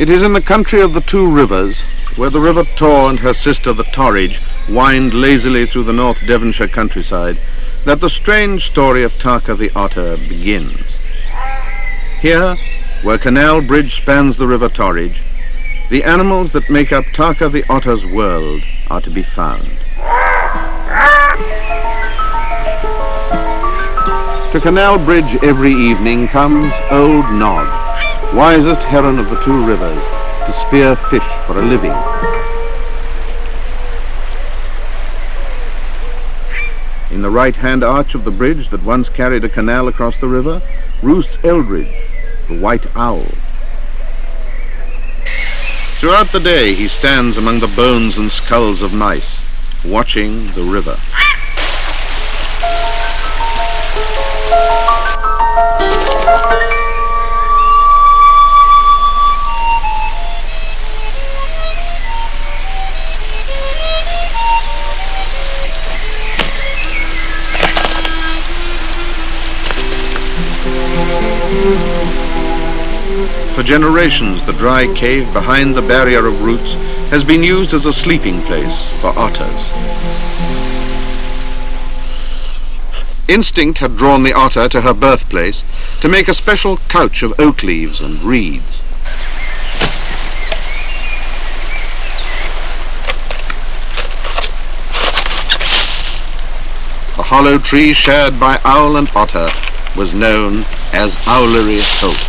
It is in the country of the two rivers, where the River Tor and her sister the Torridge wind lazily through the North Devonshire countryside, that the strange story of Tarka the Otter begins. Here, where Canal Bridge spans the River Torridge, the animals that make up Tarka the Otter's world are to be found. To Canal Bridge every evening comes Old Nod, wisest heron of the two rivers, to spear fish for a living. In the right-hand arch of the bridge that once carried a canal across the river roosts Eldridge, the white owl. Throughout the day he stands among the bones and skulls of mice, watching the river. For generations, the dry cave behind the barrier of roots has been used as a sleeping place for otters. Instinct had drawn the otter to her birthplace to make a special couch of oak leaves and reeds. The hollow tree shared by owl and otter was known as Owlery Holt.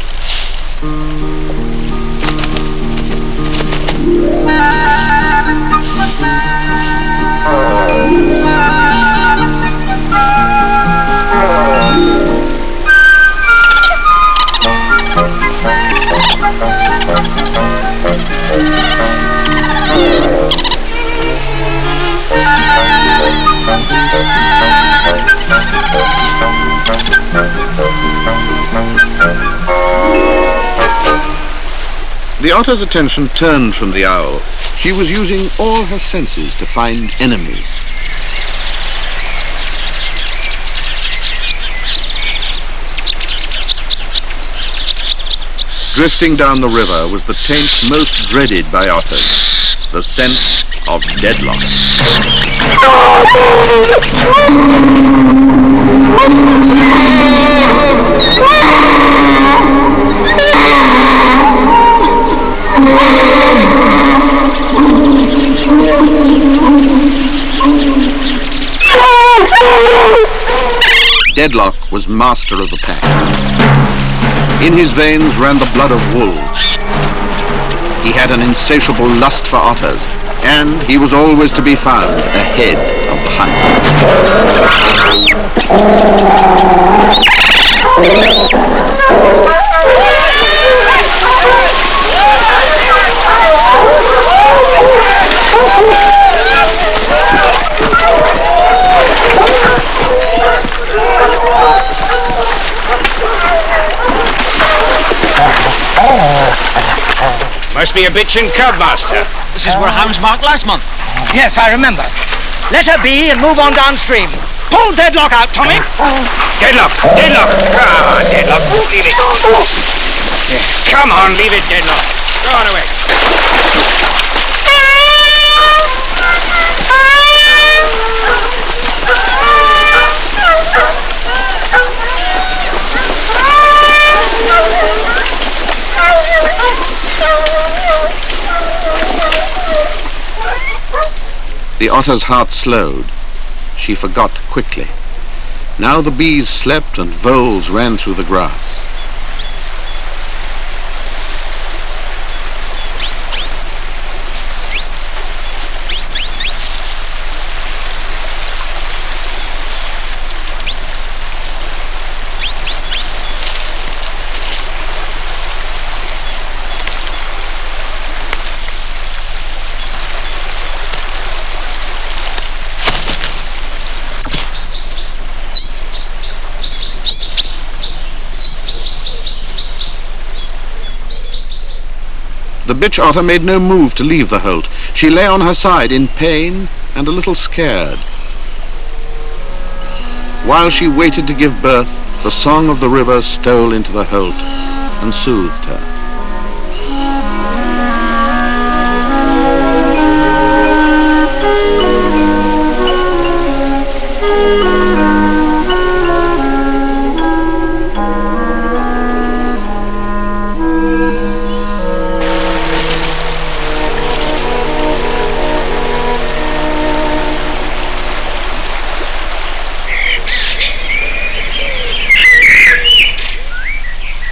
The otter's attention turned from the owl. She was using all her senses to find enemies. Drifting down the river was the taint most dreaded by otters, the scent of deadlock. Deadlock was master of the pack. In his veins ran the blood of wolves. He had an insatiable lust for otters, and he was always to be found ahead of the hunt. Must be a bitchin' cub, master. This is where hounds marked last month. Yes, I remember. Let her be and move on downstream. Pull Deadlock out, Tommy. Deadlock! Deadlock! Come on, Deadlock. Leave it. Yeah. Come on, leave it, Deadlock. Go on away. The otter's heart slowed. She forgot quickly. Now the bees slept and voles ran through the grass. The bitch otter made no move to leave the holt. She lay on her side in pain and a little scared. While she waited to give birth, the song of the river stole into the holt and soothed her.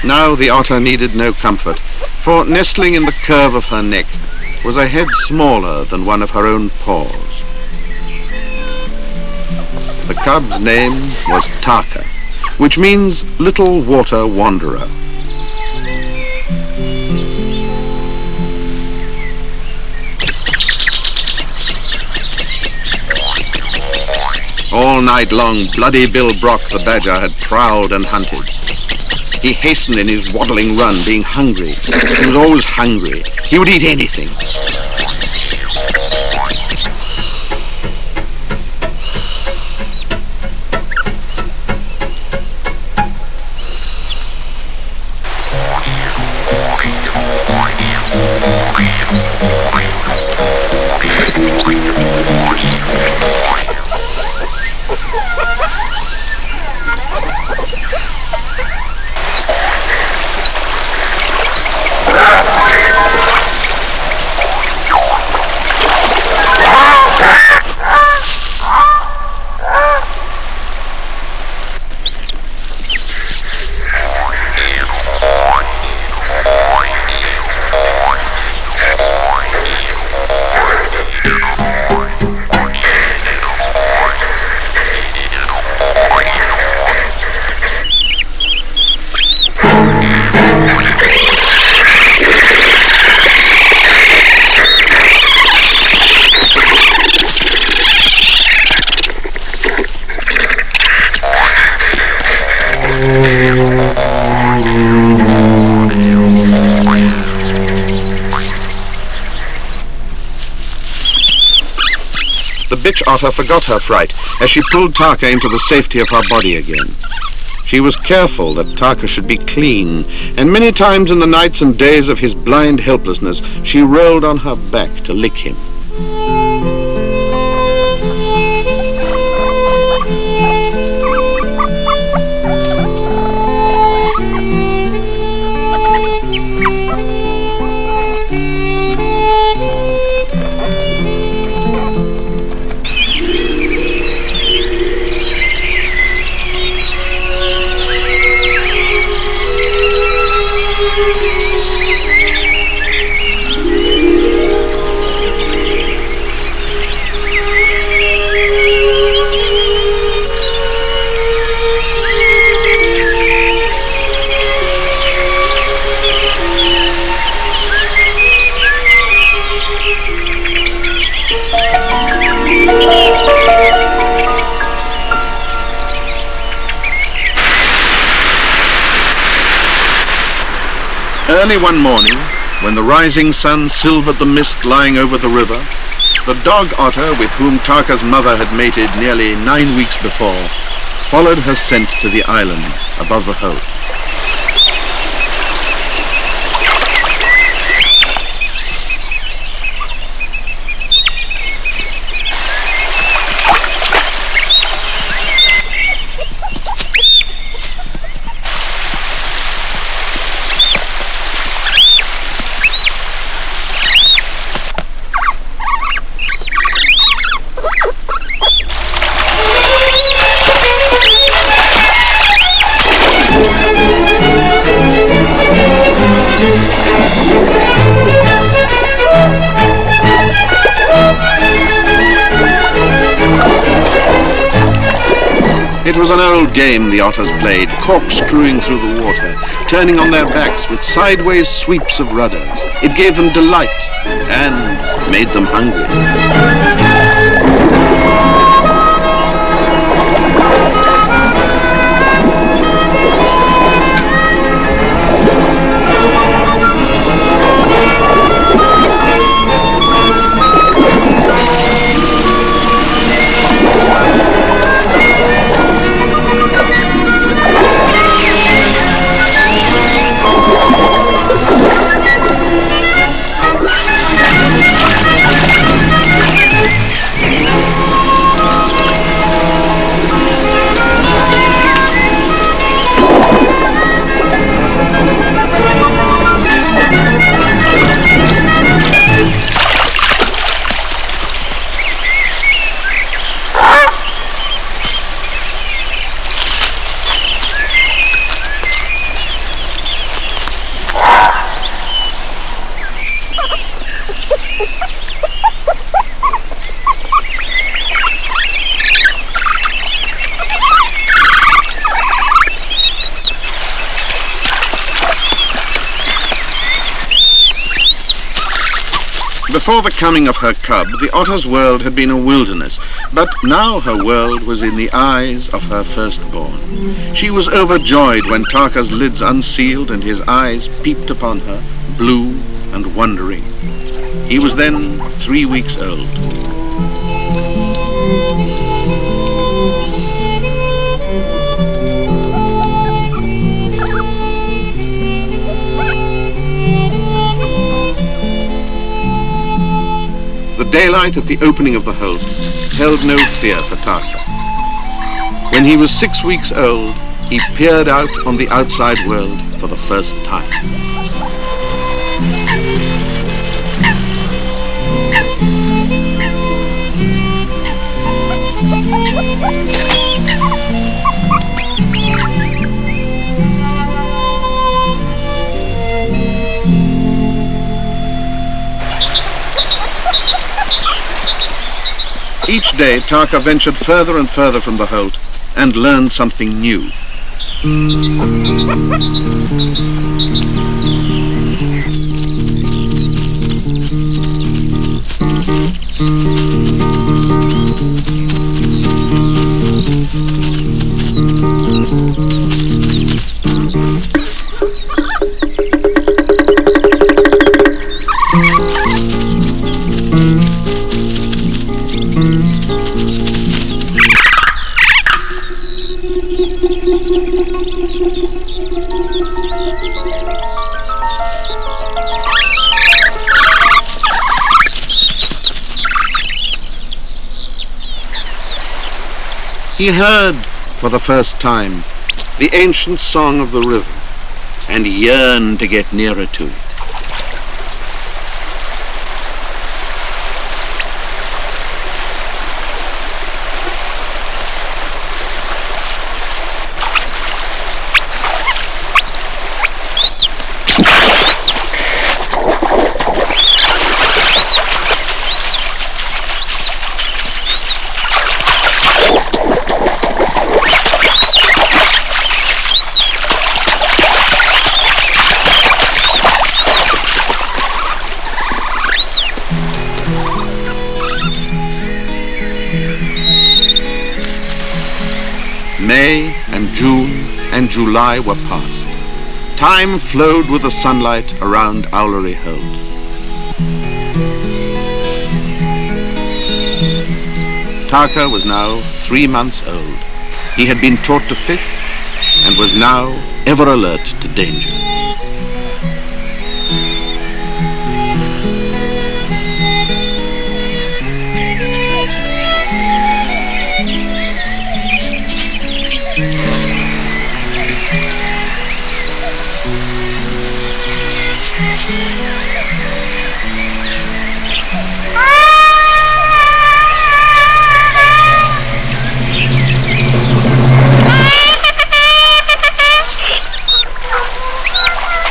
Now the otter needed no comfort, for nestling in the curve of her neck was a head smaller than one of her own paws. The cub's name was Tarka, which means little water wanderer. All night long, Bloody Bill Brock the badger had prowled and hunted. He hastened in his waddling run, being hungry. He was always hungry. He would eat anything. The bitch otter forgot her fright as she pulled Tarka into the safety of her body again. She was careful that Tarka should be clean, and many times in the nights and days of his blind helplessness, she rolled on her back to lick him. Early one morning, when the rising sun silvered the mist lying over the river, the dog otter with whom Tarka's mother had mated nearly 9 weeks before followed her scent to the island above the Hope. It was an old game the otters played, corkscrewing through the water, turning on their backs with sideways sweeps of rudders. It gave them delight and made them hungry. Before the coming of her cub, the otter's world had been a wilderness, but now her world was in the eyes of her firstborn. She was overjoyed when Tarka's lids unsealed and his eyes peeped upon her, blue and wondering. He was then 3 weeks old. The daylight at the opening of the holt held no fear for Tarka. When he was 6 weeks old, he peered out on the outside world for the first time. Each day, Tarka ventured further and further from the holt and learned something new. He heard, for the first time, the ancient song of the river, and yearned to get nearer to it. May and June and July were past. Time flowed with the sunlight around Owlery Holt. Tarka was now 3 months old. He had been taught to fish and was now ever alert to danger.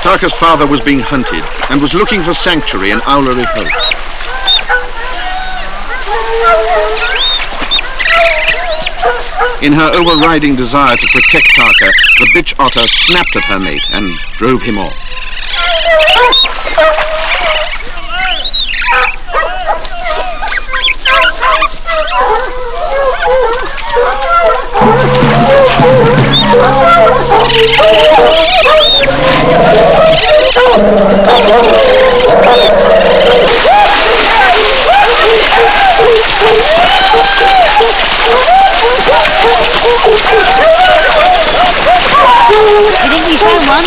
Tarka's father was being hunted and was looking for sanctuary in Owlery Holt. In her overriding desire to protect Tarka, the bitch otter snapped at her mate and drove him off. I think we found one.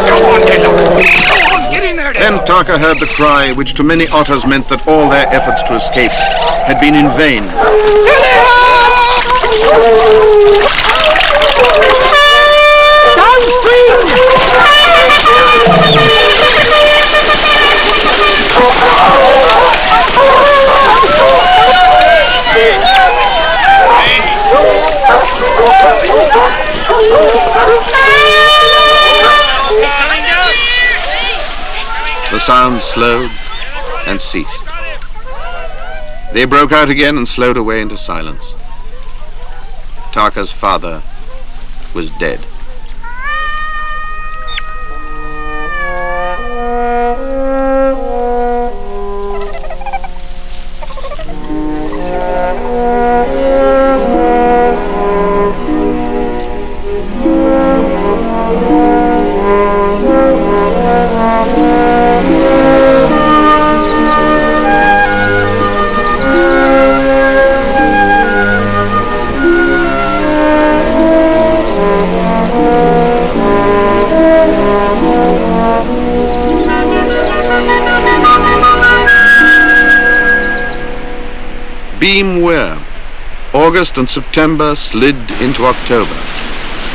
Go on, Deadlock. Go on, get in there, Then Deadlock. Tarka heard the cry, which to many otters meant that all their efforts to escape had been in vain. The sound slowed and ceased. They broke out again and slowed away into silence. Tarka's father was dead. beam weir. August and September slid into October.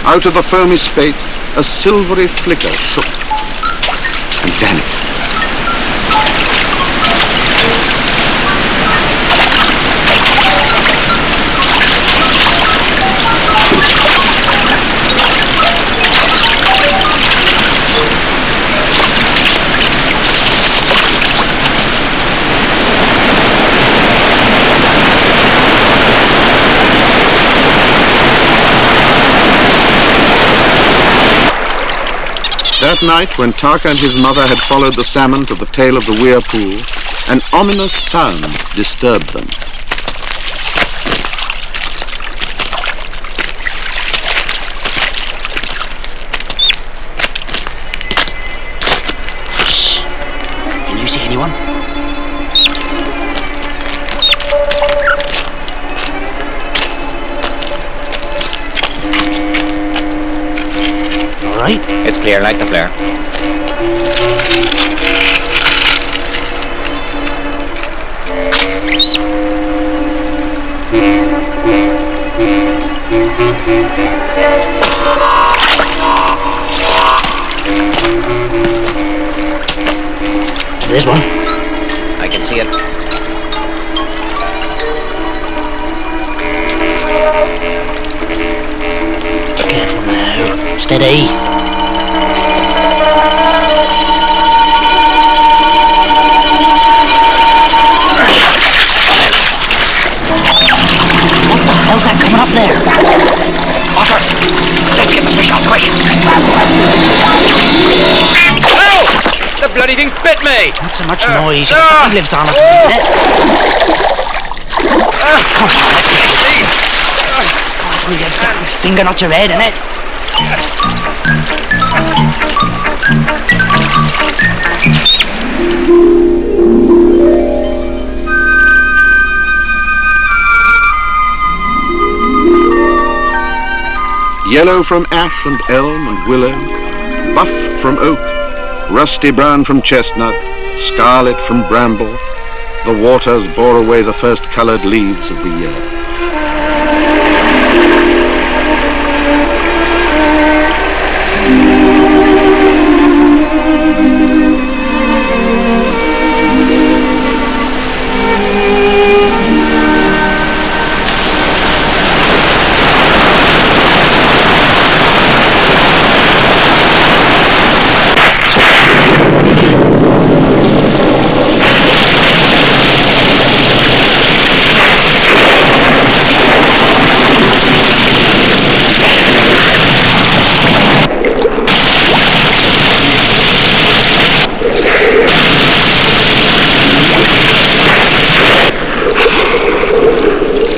Out of the foamy spate, a silvery flicker shook and vanished. That night, when Tarka and his mother had followed the salmon to the tail of the weir pool, an ominous sound disturbed them. Shh. Can you see anyone? All right. It's clear like the flare. There's one. I can see it. Careful now. Steady. How's that coming up there? Otter! Let's get the fish out quick! Oh! The bloody thing's bit me! Not so much noise. He lives on us a minute. Come on, let's get it. That's with your damn finger, not your head, innit? Yellow from ash and elm and willow, buff from oak, rusty brown from chestnut, scarlet from bramble, the waters bore away the first coloured leaves of the year.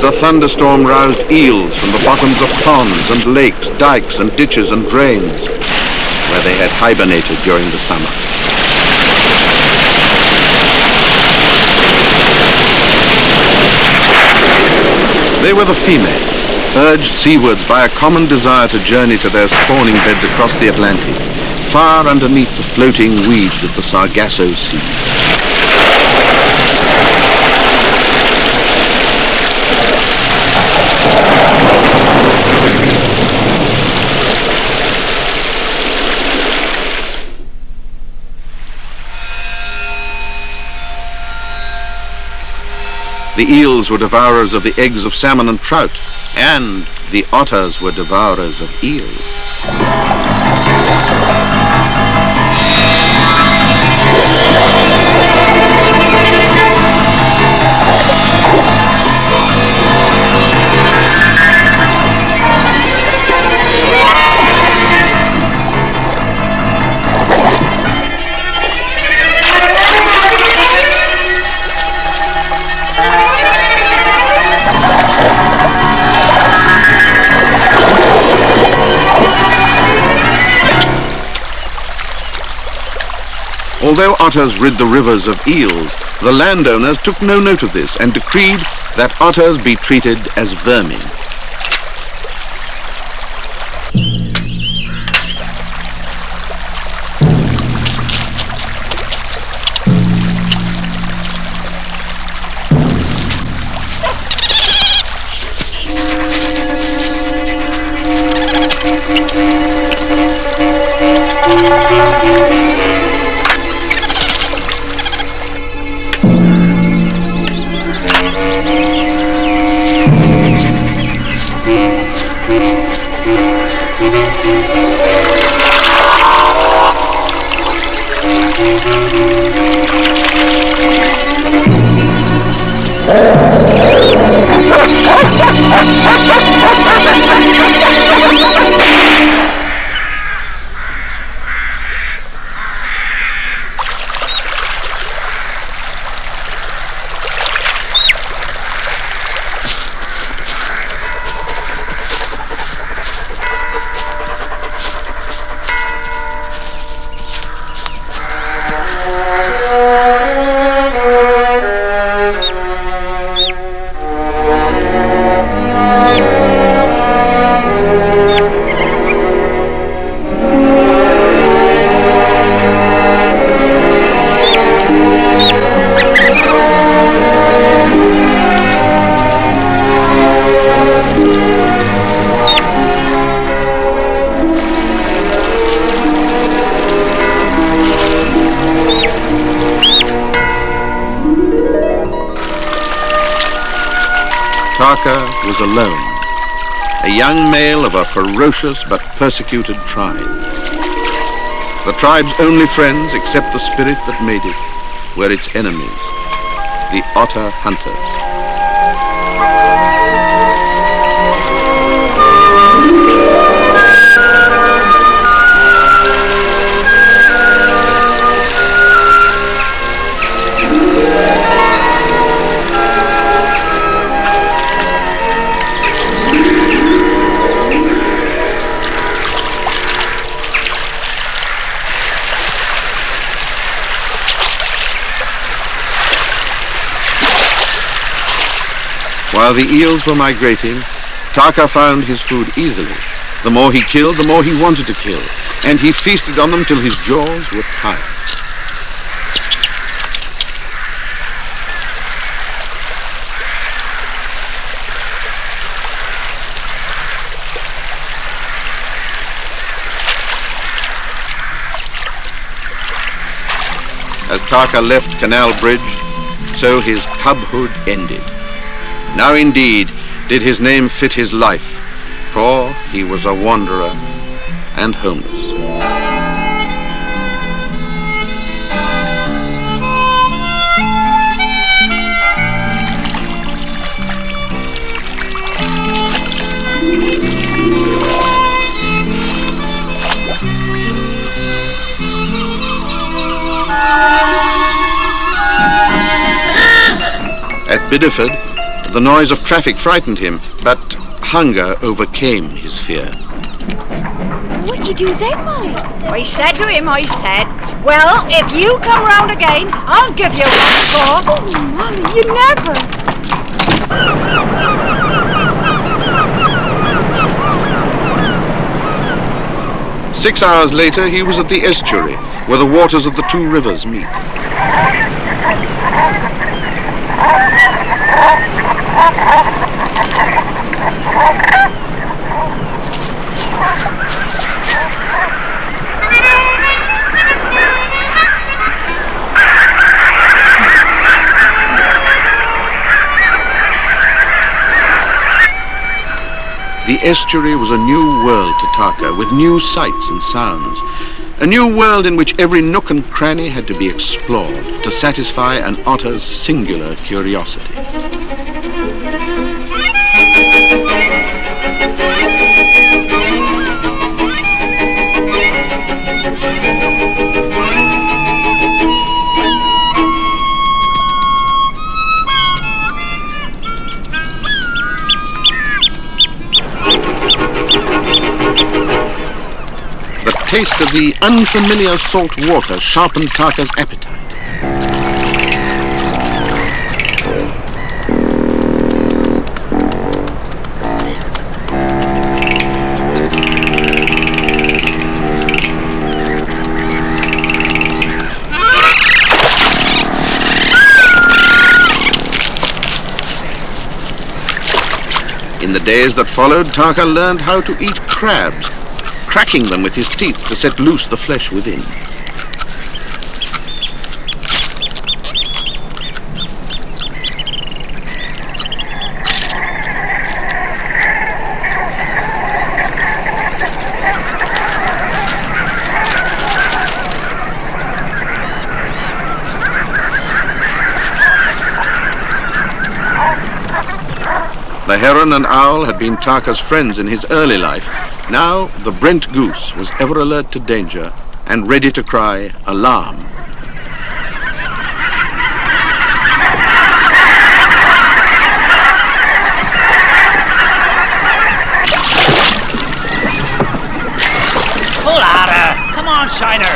The thunderstorm roused eels from the bottoms of ponds and lakes, dikes and ditches and drains, where they had hibernated during the summer. They were the females, urged seawards by a common desire to journey to their spawning beds across the Atlantic, far underneath the floating weeds of the Sargasso Sea. The eels were devourers of the eggs of salmon and trout, and the otters were devourers of eels. Although otters rid the rivers of eels, the landowners took no note of this and decreed that otters be treated as vermin. Tarka was alone, a young male of a ferocious but persecuted tribe. The tribe's only friends, except the spirit that made it, were its enemies, the otter hunters. While the eels were migrating, Tarka found his food easily. The more he killed, the more he wanted to kill, and he feasted on them till his jaws were tired. As Tarka left Canal Bridge, so his cubhood ended. Now indeed did his name fit his life, for he was a wanderer and homeless. At Bideford, the noise of traffic frightened him, but hunger overcame his fear. What'd you do then, Molly? I said to him, well, if you come round again, I'll give you one score. Oh, Molly, you never. 6 hours later, he was at the estuary, where the waters of the two rivers meet. The estuary was a new world to Tarka, with new sights and sounds. A new world in which every nook and cranny had to be explored to satisfy an otter's singular curiosity. The taste of the unfamiliar salt water sharpened Tarka's appetite. In the days that followed, Tarka learned how to eat crabs, cracking them with his teeth to set loose the flesh within. The heron and owl had been Tarka's friends in his early life. Now the Brent goose was ever alert to danger and ready to cry alarm. Pull harder. Come on, Shiner.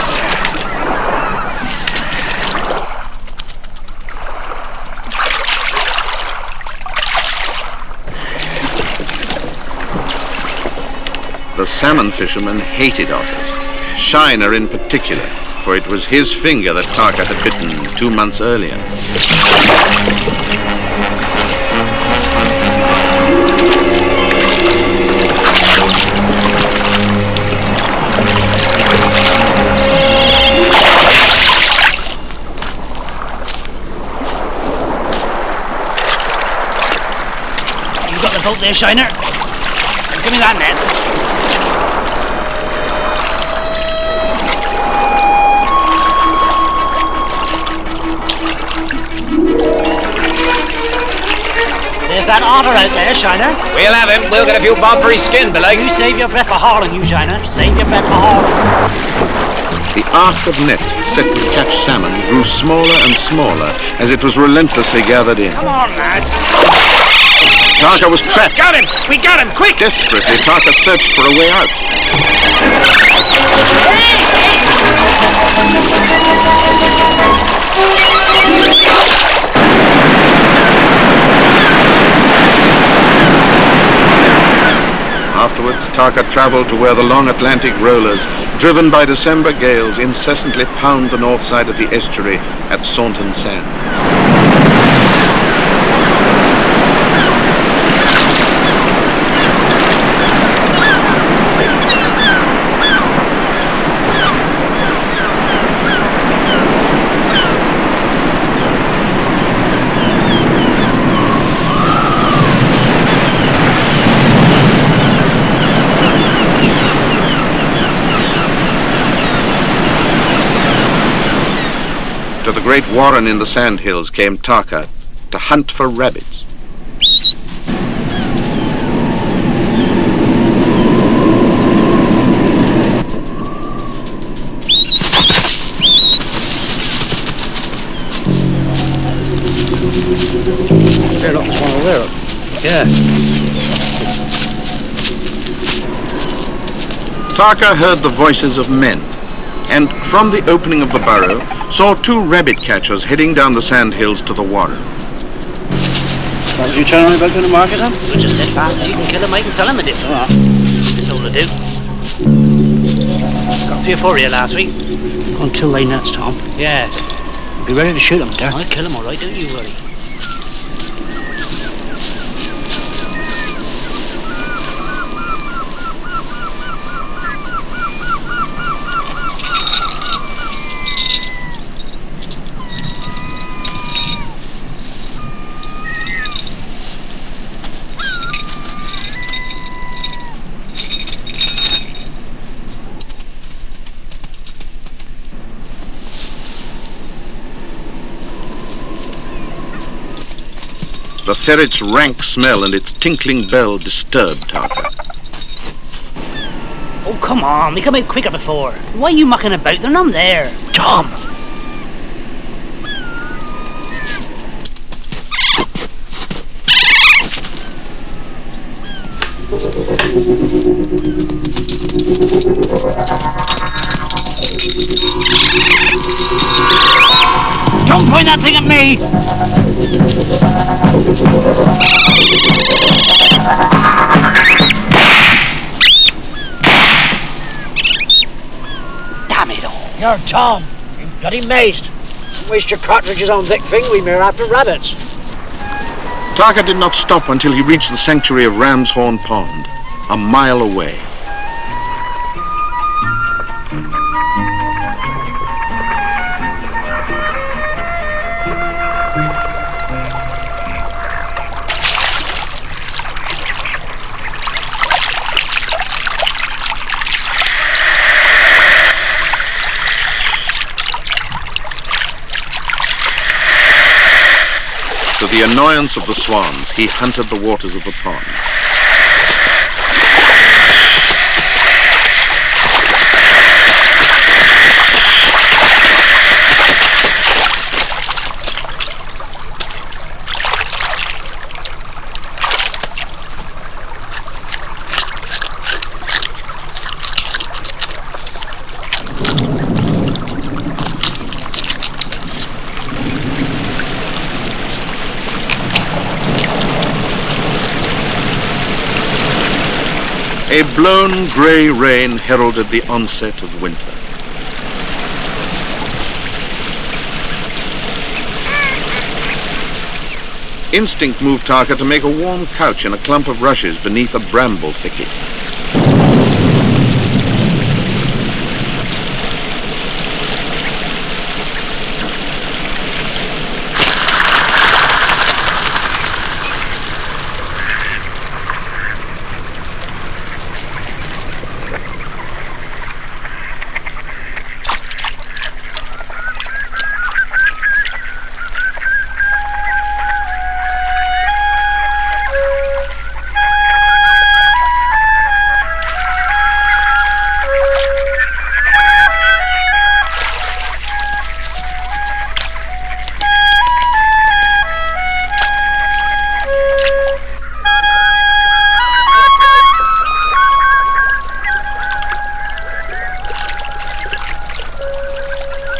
The salmon fisherman hated otters, Shiner in particular, for it was his finger that Tarka had bitten 2 months earlier. You got the boat there, Shiner? Give me that net. There's that otter out there, Shiner. We'll have him. We'll get a few bob for his skin, belike. You save your breath for hauling, you, Shiner. Save your breath for hauling. The arc of net set to catch salmon grew smaller and smaller as it was relentlessly gathered in. Come on, lads. Tarka was trapped. Got him! We got him! Quick! Desperately, Tarka searched for a way out. Afterwards, Tarka travelled to where the long Atlantic rollers, driven by December gales, incessantly pound the north side of the estuary at Saunton Sand. To the great warren in the sandhills came Tarka to hunt for rabbits. There, look, there's one over there. Yeah. Tarka heard the voices of men, and from the opening of the burrow saw 2 rabbit catchers heading down the sandhills to the warren. What was you telling me about going to market then? We just said fast, you can kill him, I can sell him a dip. Oh. That's all to do. Got 3 or 4 here last week. Gone 2 late nuts, Tom. Yes. Be ready to shoot them, there. I'll kill him all right, don't you worry. The ferret's rank smell and its tinkling bell disturbed Tarka. Oh, come on, they come out quicker before. Why are you mucking about? They're none there. Tom! Don't point that thing at me! Damn it all. You're Tom. You bloody mazed. Don't waste your cartridges on thick thing, we mere after rabbits. Tarka did not stop until he reached the sanctuary of Ram's Horn Pond, a mile away. To the annoyance of the swans, he hunted the waters of the pond. A blown grey rain heralded the onset of winter. Instinct moved Tarka to make a warm couch in a clump of rushes beneath a bramble thicket.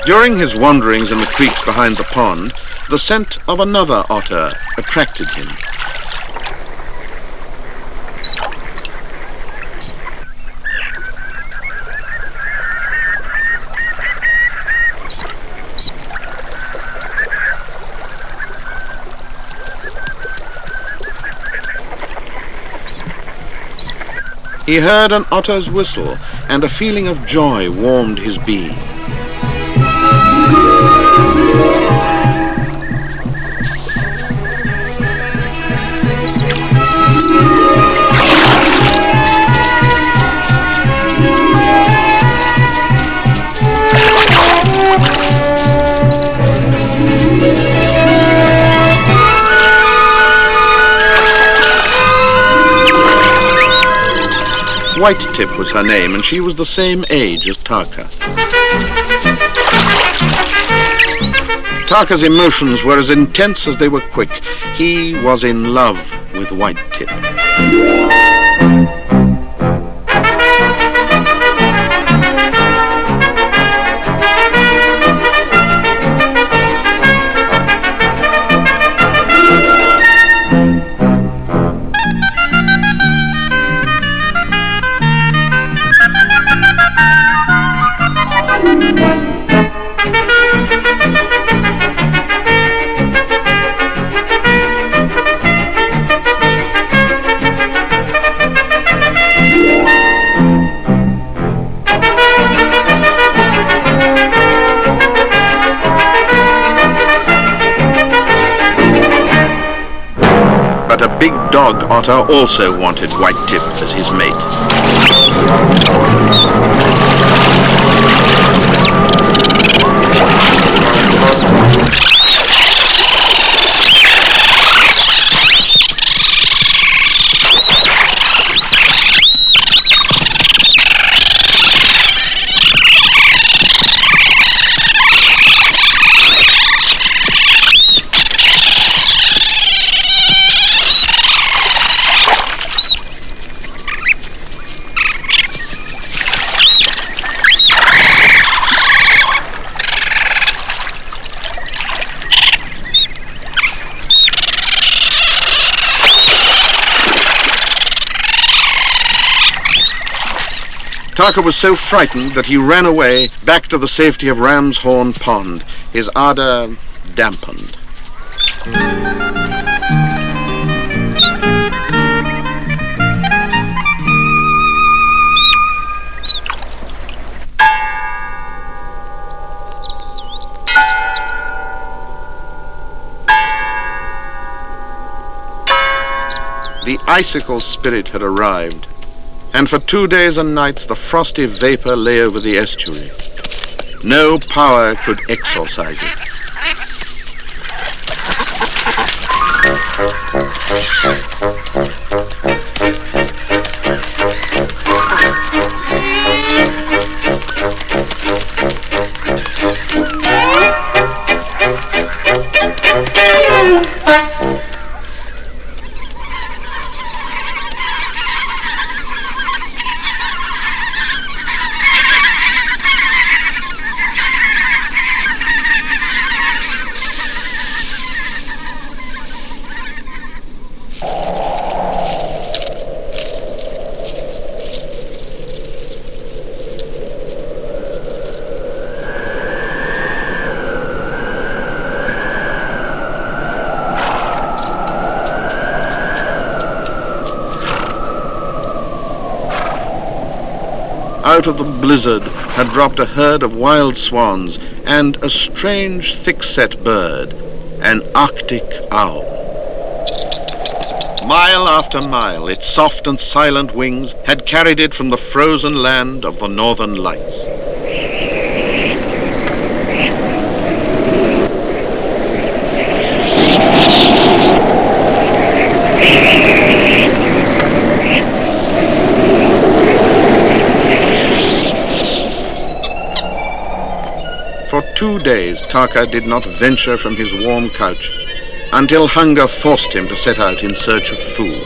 During his wanderings in the creeks behind the pond, the scent of another otter attracted him. He heard an otter's whistle, and a feeling of joy warmed his being. White Tip was her name, and she was the same age as Tarka. Tarka's emotions were as intense as they were quick. He was in love with White Tip. But a big dog otter also wanted White Tip as his mate. Tarka was so frightened that he ran away back to the safety of Ram's Horn Pond, his ardor dampened. The icicle spirit had arrived, and for 2 days and nights the frosty vapor lay over the estuary. No power could exorcise it. Out of the blizzard had dropped a herd of wild swans and a strange thick-set bird, an Arctic owl. Mile after mile, its soft and silent wings had carried it from the frozen land of the Northern Lights. For 2 days, Tarka did not venture from his warm couch until hunger forced him to set out in search of food.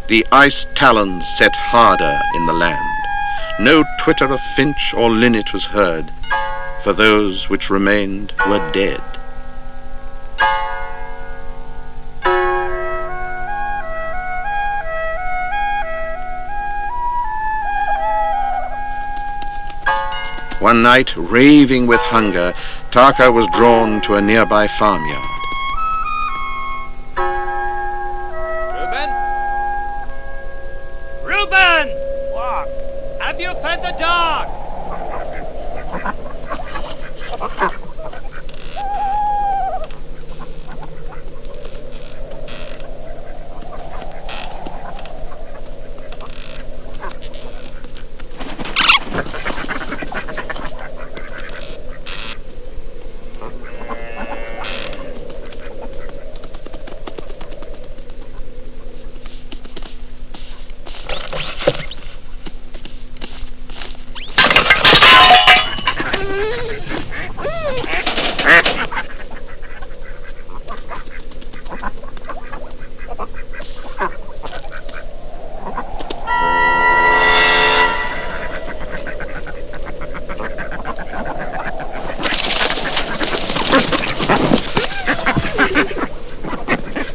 The ice talons set harder in the land. No twitter of finch or linnet was heard, for those which remained were dead. One night, raving with hunger, Tarka was drawn to a nearby farmyard. Reuben! What? Have you fed the dog?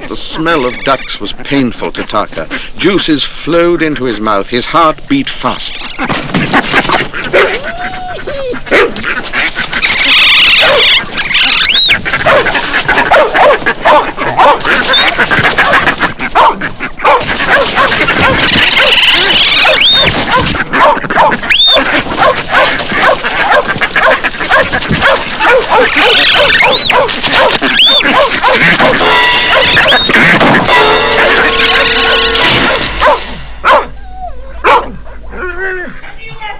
The smell of ducks was painful to Tarka. Juices flowed into his mouth. His heart beat fast.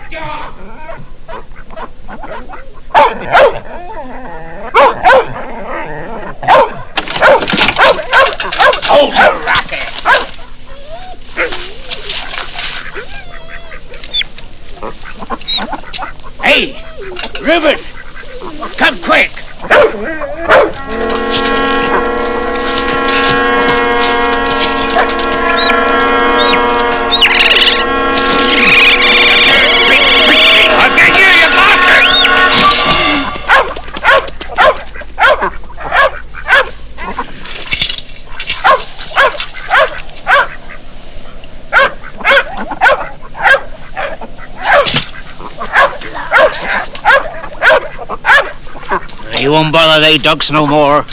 Dog! Reuben! Come quick! I'll get you, you bastard! You won't bother they ducks no more.